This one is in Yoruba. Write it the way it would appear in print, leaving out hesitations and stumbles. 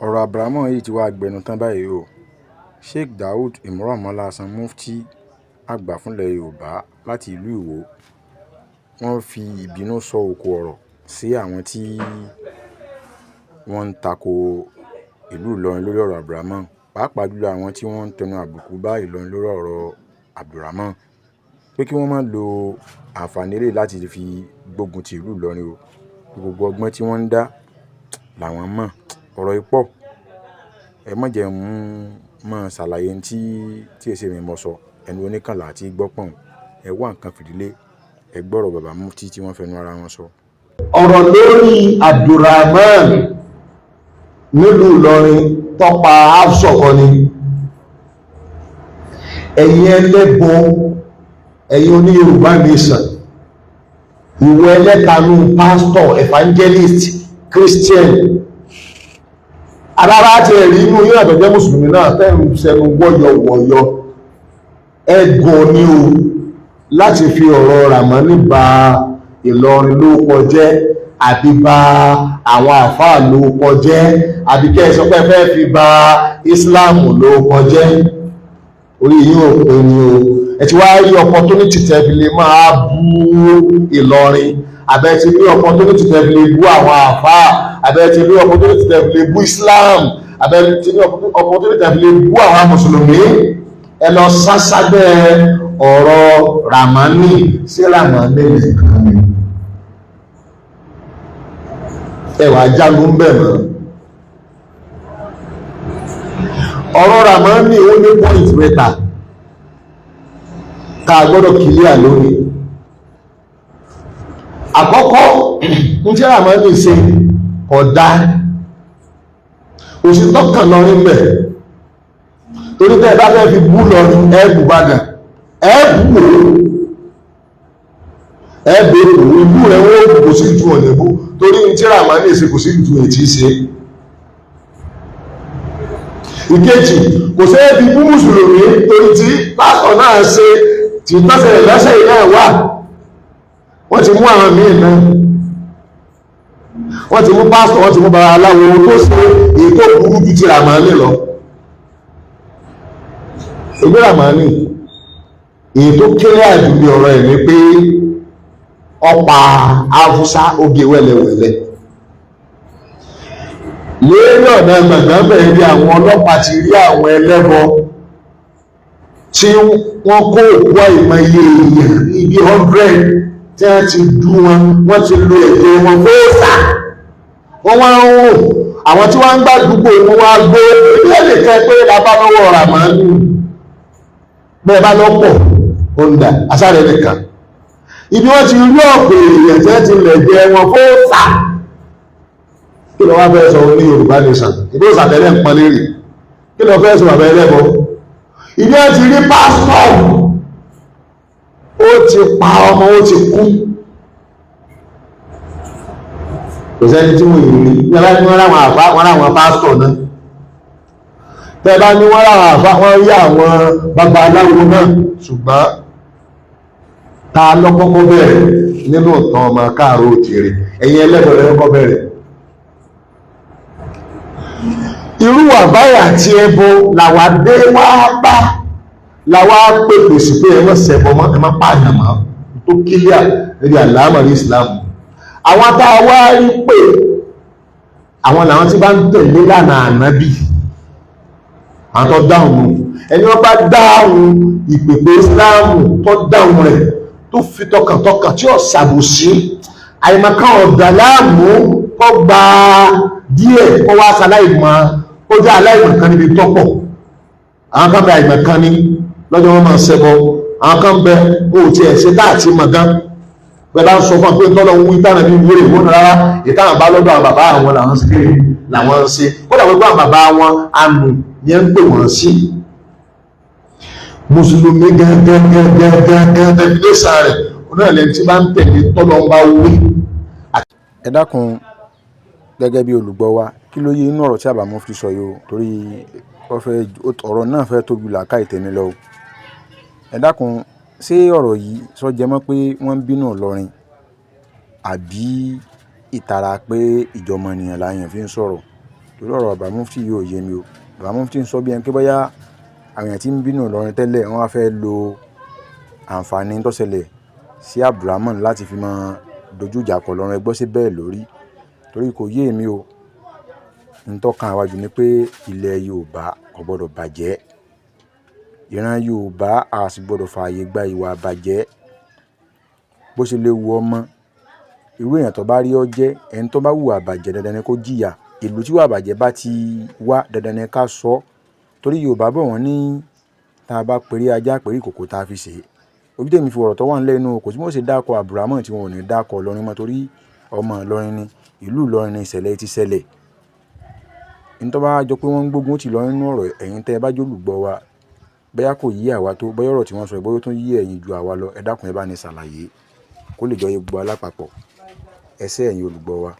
ọ̀rọ̀ Abrahamu yìí ti wá gbẹnu tán báyìí o. Sheikh Daud Imran Mọ́lá Hassan mufti àgbà fúnlẹ̀ Yorùbá láti ìlú Ìwó, wọ́n fi ìbínú sọ òkò ọ̀rọ̀ sí àwọn tí wọ́n ń tako ìlú Ìlọrin lórí ọ̀rọ̀ Abrahamu, pàápàá jùlọ àwọn tí wọ́n ń tẹnu àbùkù bá Ìlọrin lórí ọ̀rọ̀ Abdulrahman, pé kí wọ́n má lo àǹfààní eléyìí láti fi gbógun ti ìlú Ìlọrin o. Gbogbo ọgbọ́n tí wọ́n ń dá làwọn mọ̀. Ọ̀rọ̀ yìí pọ̀, ẹ má jẹ́ mọ́ ṣàlàyé tí èsì mi mọ̀ sọ, ẹnu oníkànlá àti gbọ́pọ̀n, ẹ wá nǹkan fìdílé, ẹ gbọ́rọ̀ bàbá mufti tí wọ́n fẹnu ara wọn sọ. Ọ̀rọ̀ lórí Abdulrahman nílùú Ìlọrin tọ́pa afsọ̀kọ́ ni. Ẹ̀yin ẹlẹ́bọ, ẹ̀yin oní Yorùbá nation, ìwọ ẹlẹ́tanú pastor, evangelist, Christian, alára ti ẹ̀rí inú yóò àtọ̀jẹ́ mùsùlùmí náà tẹ́rù sẹ́nu wọ́yọ̀wọ̀yọ̀ ẹgọ́ ni o láti fi ọ̀rọ̀ Ràmọ́nì ba Ìlọrin lórúkọ jẹ́ àbí ba àwọn àfáà lórúkọ jẹ́ àbí kẹ́ ẹ sọ pé fẹ́ fi ba Islam lórúkọ jẹ́. Orí yìí ò pé ni o, ẹ ti wá rí opportunity tẹ́bi lè máa bú Ìlọrin, àbẹ́ ti rí opportunity tẹ́bi lè bú àwọn àfáà, àbẹ́ ti rí opportunity tẹ́bi lè bú Islam, àbẹ́ ti rí opportunity tẹ́bi lè bú àwọn mùsùlùmí. Ẹ lọ sásábẹ́ ọ̀rọ̀ Ràmọ́nì sí Ràmọ́nì nìkan ni. Ẹwà jágun ń bẹ̀ mọ́. Ọ̀rọ̀ Ràmọ́nì ó ní point mẹ́ta ká gbọ́dọ̀ kìlíà lónìí. Àkọ́kọ́ ń tí Ràmọ́nì ṣe ọ̀dá òṣìṣẹ́ kan lọ́rin bẹ̀, torí tẹ́ bá fẹ́ fi bú lọ́rin ẹ̀bù Ìbàdàn ẹ̀bù ìlú rẹ̀ wọ́n kò sí ju ọ̀nà ìbú, torí ń tí Ràmọ́nì ṣe kò sí ju ètí ṣe. Ìkejì, kò sí ẹbí bú mùsùlùmí torí tí pásítọ̀ náà ṣe tí tọ́sẹ̀rẹ̀ lọ́sẹ̀ náà wà. Wọ́n ti mú àwọn míì náà, wọ́n ti mú pásítọ̀, wọ́n ti mú bàbá aláwo tó ṣe èyí tó burú ju ti Ràmọ́nì lọ. Ìgbé Ràmọ́nì èyí tó kéré àdúgbò ọ̀rọ̀ ẹ̀ ní pé ọ̀pá Haúsá oge wẹ́lẹ̀wẹ́lẹ̀ lórí ọ̀nà gbọ̀ngàn bẹ̀rẹ̀ bí àwọn ọlọ́pàá ti rí àwọn ẹlẹ́bọ tí wọ́n kó òkú àìmọye èèyàn ibi 100 tí wọ́n ti dú wọn, wọ́n ti lo èdè wọn fóòsà, wọ́n wá ń rò àwọn tí wọ́n ń gbàdúgbò wọn wá gbé ilé nìkan pé lábá lọ́wọ́ Ràmọ́nì bẹ́ẹ̀ bá lọ́pọ̀ ọ̀ndà asáré nìkan ibi wọ́n ti rí ọ̀pọ̀ èèyàn tí wọ́n ti lẹ̀ jẹ wọn fóòsà. Kí lọ wá fẹ́ sọ ní Yorùbá nation ìbí òsàtẹ́lẹ̀ ń pọn lérí? Kí lọ fẹ́ sọ bàbá ẹlẹ́bọ? Ìbí wọ́n ti rí pásítọ̀ ó ti pa ọmọ, ó ti kú, kò sẹ́ni tí wọ́n yìí rí. Yẹ́bá ní wọ́n ráwọn àfá, wọ́n ráwọn pásítọ̀ náà, tẹ́bá ní wọ́n ráwọn àfá, wọ́n rí àwọn bàbá aláwo náà, ṣùgbọ́n ta lọ́kọ́kọ́ bẹ̀rẹ̀ nínú ìtàn ọmọ káàró òjìrì? Ẹ̀yin ẹlẹ́bọ lẹ́kọ́kọ́ bẹ̀rẹ̀. Irú àbáyà tí ẹbọ làwà dé wá bá, làwà pèpè sí pé ẹmọ́ sẹ̀bọ̀ mọ́, ẹmọ́ pààyàn mọ́, tó kílíà lórí àlámọ̀rí Ìsìlámù. Àwọn tá a wá rí pé àwọn làwọn tí bá ń tẹ̀lé lànà ànábì, àwọn tó dáhùn ẹni wọ́n bá dáhùn ìpèpè Ìsìlámù tó dáhùn rẹ̀ tó fi tọkàntọkàn tí ó ṣàbòsí àìmọ̀kan ọ̀dà láàmú kọ́ gba díẹ̀ kọ́ wá sáláìmọ̀, ó jẹ́ aláìmọ̀kan níbi tọ́pọ̀. Àwọn kan bẹ àìmọ̀kan ní lọ́jọ́ wọn máa ṣẹbọ, àwọn kan bẹ ó ti ẹ̀ṣẹ́ dáàtì mọ̀gán pẹ̀lá ń sọ fún pé tọ́lọ ń wí tánà bí wúrè wọ́n rárá ìtàwọn bá lọ́dọ̀ àwọn bàbá àwọn làwọn sí kéré làwọn ń ṣe, kódà gbogbo àwọn bàbá wọn ànù ní ń pè wọ́n sí. Mùsùlùmí gẹ́gẹ́gẹ́gẹ́gẹ́ tẹ̀lẹ́sà rẹ̀ onáàlẹ́ tí bá ń tẹ̀lé tọ́lọ ń bá wí. Ẹ dákun, gẹ́gẹ́ bí olùgbọ́ wa, kí ló yé inú ọ̀rọ̀ tí bàbá mufti sọ yìí o, torí ọ̀rọ̀ náà fẹ́ tóbi làákàyè tèmi lọ. Ẹ dákun, ṣé ọ̀rọ̀ yìí sọ jẹ mọ́ pé wọ́n ń bínú Ìlọrin àbí ìtara pé ìjọmọ̀nìyàn láyàn fi ń sọ̀rọ̀? torí ọ̀rọ̀ bàbá mufti yóò yé mi o. Bàbá mufti ń sọ bí ẹni pé bóyá àwọn èèyàn tí ń bínú Ìlọrin tẹ́lẹ̀ wọ́n wá fẹ́ lo àǹfààní tó ṣẹlẹ̀ sí Abdulrahman láti fi máa dojú ìjà kọ Ìlọrin. Ẹgbọ́n sí bẹ́ẹ̀ lórí, torí kò yé mi o. Ntọ́kan àwájú ni pé ilẹ̀ Yorùbá kò gbọdọ̀ bàjẹ́, ìran Yorùbá a sì gbọdọ̀ fààyè gba ìwà àbàjẹ́ bó ṣe lè wu ọmọ. Irú èèyàn tó bá rí ọ jẹ́ ẹni tó bá hùwà àbàjẹ́ dandan ni kó jìyà. Ìlú tí ìwà àbàjẹ́ bá ti wá dandan ni ká sọ, torí Yorùbá bọ̀ wọ́n ní tá a bá perí ajá perí ìkòkò tá a fi ṣe. Ojú tèmi fi ọ̀rọ̀ tó wà nílẹ̀ inú kò tí mo ṣe dákọ̀ Abdulrahman tí wọn ò ní dákọ̀ Ìlọrin mọ́, torí ọmọ Ìlọrin ni, ìlú Ìlọrin ni ìṣẹ̀lẹ̀ ti ṣẹlẹ̀. Ní tó bá jọ pé wọ́n ń gbógun ti Ìlọrin nínú ọ̀rọ̀ ẹ̀yin tẹ́ ẹ bá jólùgbọ́ wa, bóyá kò yí àwa tó, bóyá ọ̀rọ̀ tí wọ́n sọ bóyá ó tún yí ẹ̀yin ju àwa lọ, ẹ dákun ẹ bá ní ṣàlàyé kó lè jọ yé gbogbo alápapọ̀. Ẹ ṣé ẹ̀yin olùgbọ́ wa.